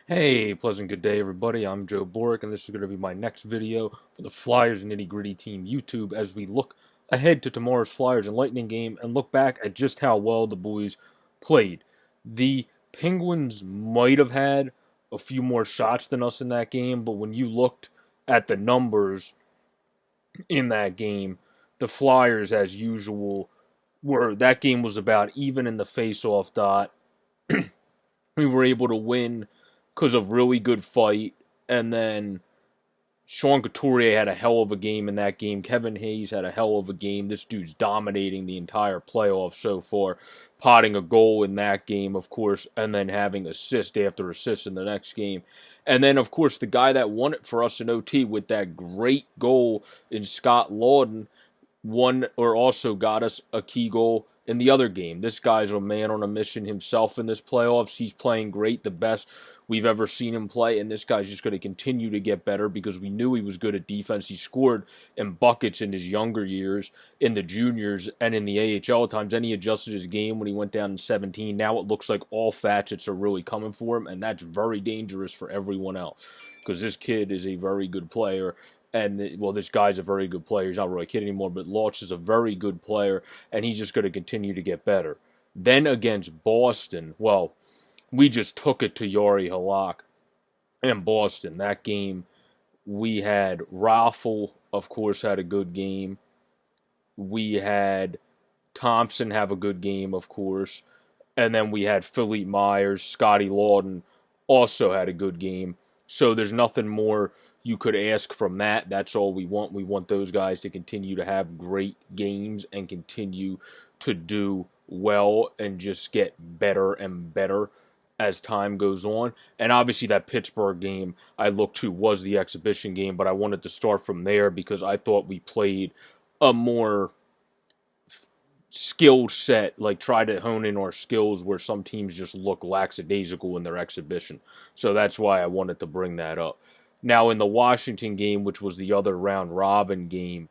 Hey, pleasant good day, everybody. I'm Joe Boric, and this is going to be my next video for the Flyers Nitty Gritty Team YouTube as we look ahead to tomorrow's Flyers and Lightning game and look back at just how well the boys played. The Penguins might have had a few more shots than us in that game, but when you looked at the numbers in that game, the Flyers, as usual, that game was about even in the face-off dot. We were able to win because of really good fight, and then Sean Couturier had a hell of a game in that game. Kevin Hayes had a hell of a game. This dude's dominating the entire playoff so far, potting a goal in that game, of course, and then having assist after assist in the next game. And then, of course, the guy that won it for us in OT with that great goal in Scott Laughton won or also got us a key goal in the other game. This guy's a man on a mission himself in this playoffs. He's playing great, the best we've ever seen him play, and this guy's just going to continue to get better because we knew he was good at defense. He scored in buckets in his younger years, in the juniors, and in the AHL at times. Then he adjusted his game when he went down in 17. Now it looks like all facets are really coming for him, and that's very dangerous for everyone else because this kid is a very good player. And, well, this guy's a very good player. He's not really a kid anymore, but Lautz is a very good player, and he's just going to continue to get better. Then against Boston, well, we just took it to Yari Halak and Boston. That game, we had Raffle, of course, had a good game. We had Thompson have a good game, of course. And then we had Philippe Myers, Scotty Laughton also had a good game. So there's nothing more you could ask from that. That's all we want. We want those guys to continue to have great games and continue to do well and just get better and better as time goes on. And obviously that Pittsburgh game I looked to was the exhibition game, but I wanted to start from there because I thought we played a more skill set, like try to hone in our skills where some teams just look lackadaisical in their exhibition. So that's why I wanted to bring that up. Now in the Washington game, which was the other round robin game,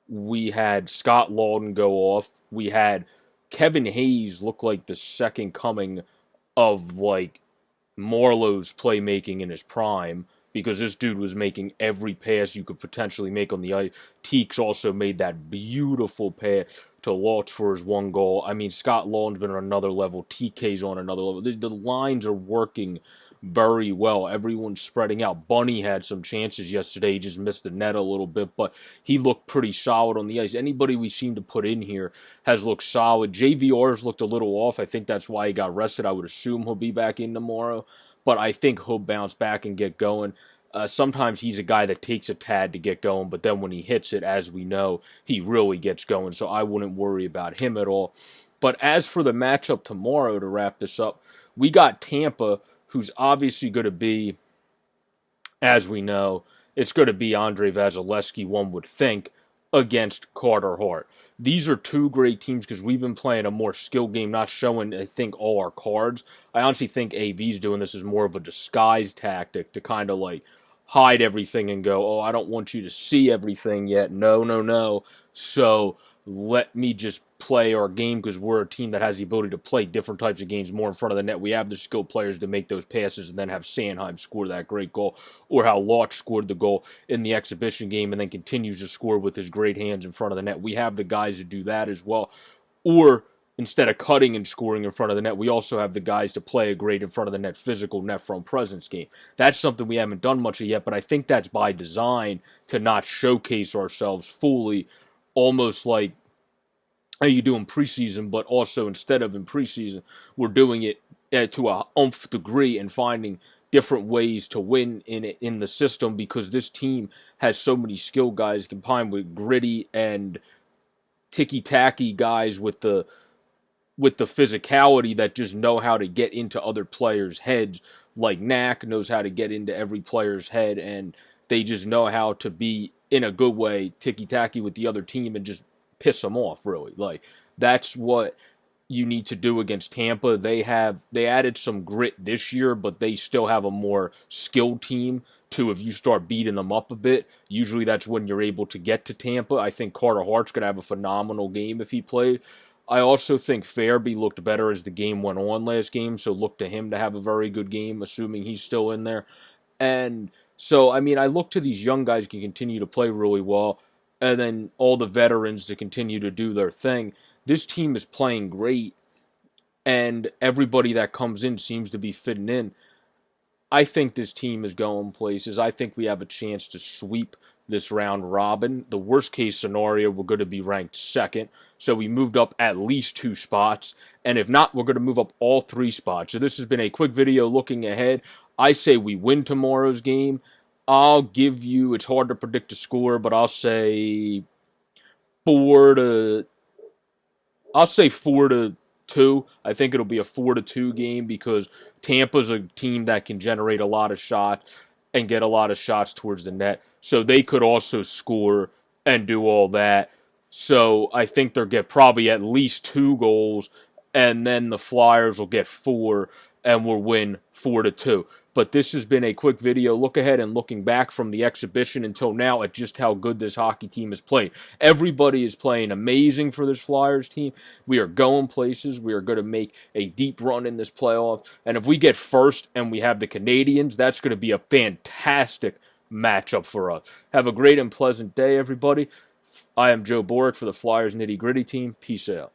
we had Scott Laughton go off. We had Kevin Hayes look like the second coming of like Marlowe's playmaking in his prime because this dude was making every pass you could potentially make on the ice. Teeks also made that beautiful pass to Lautz for his one goal. I mean, Scott Laughton's been on another level. TK's on another level. The lines are working very well. Everyone's spreading out. Bunny had some chances yesterday. He just missed the net a little bit, but he looked pretty solid on the ice. Anybody we seem to put in here has looked solid. JVR's looked a little off. I think that's why he got rested. I would assume he'll be back in tomorrow, but I think he'll bounce back and get going. Sometimes he's a guy that takes a tad to get going, but then when he hits it, as we know, he really gets going, so I wouldn't worry about him at all. But as for the matchup tomorrow, to wrap this up, we got Tampa, who's obviously going to be, as we know, it's going to be Andrei Vasilevsky, one would think, against Carter Hart. These are two great teams because we've been playing a more skill game, not showing, I think, all our cards. I honestly think AV's doing this as more of a disguise tactic to kind of like hide everything and go, oh, I don't want you to see everything yet. No, no, no. So let me just play our game because we're a team that has the ability to play different types of games more in front of the net. We have the skilled players to make those passes and then have Sanheim score that great goal, or how Lautz scored the goal in the exhibition game and then continues to score with his great hands in front of the net. We have the guys to do that as well. Or instead of cutting and scoring in front of the net, we also have the guys to play a great in front of the net, physical net front presence game. That's something we haven't done much of yet, but I think that's by design to not showcase ourselves fully, almost like how you do in preseason, but also instead of in preseason, we're doing it to a umph degree and finding different ways to win in the system because this team has so many skilled guys combined with gritty and ticky-tacky guys with the physicality that just know how to get into other players' heads. Like Knack knows how to get into every player's head, and they just know how to be, in a good way, ticky-tacky with the other team and just piss them off, really. Like, that's what you need to do against Tampa. They added some grit this year, but they still have a more skilled team too. If you start beating them up a bit, usually that's when you're able to get to Tampa. I think Carter Hart's going to have a phenomenal game if he plays. I also think Fairby looked better as the game went on last game, so look to him to have a very good game, assuming he's still in there. And so, I mean, I look to these young guys can continue to play really well, and then all the veterans to continue to do their thing. This team is playing great, and everybody that comes in seems to be fitting in. I think this team is going places. I think we have a chance to sweep this round robin. The worst case scenario, we're going to be ranked second. So we moved up at least 2 spots. And if not, we're going to move up all 3 spots. So this has been a quick video looking ahead. I say we win tomorrow's game. I'll give you, it's hard to predict the score, but I'll say 4-2. I think it'll be a 4-2 game because Tampa's a team that can generate a lot of shots and get a lot of shots towards the net. So they could also score and do all that. So I think they'll get probably at least 2 goals, and then the Flyers will get 4 and will win 4-2. But this has been a quick video look ahead and looking back from the exhibition until now at just how good this hockey team is playing. Everybody is playing amazing for this Flyers team. We are going places. We are going to make a deep run in this playoff. And if we get first and we have the Canadians, that's going to be a fantastic matchup for us. Have a great and pleasant day, everybody. I am Joe Boric for the Flyers Nitty Gritty team. Peace out.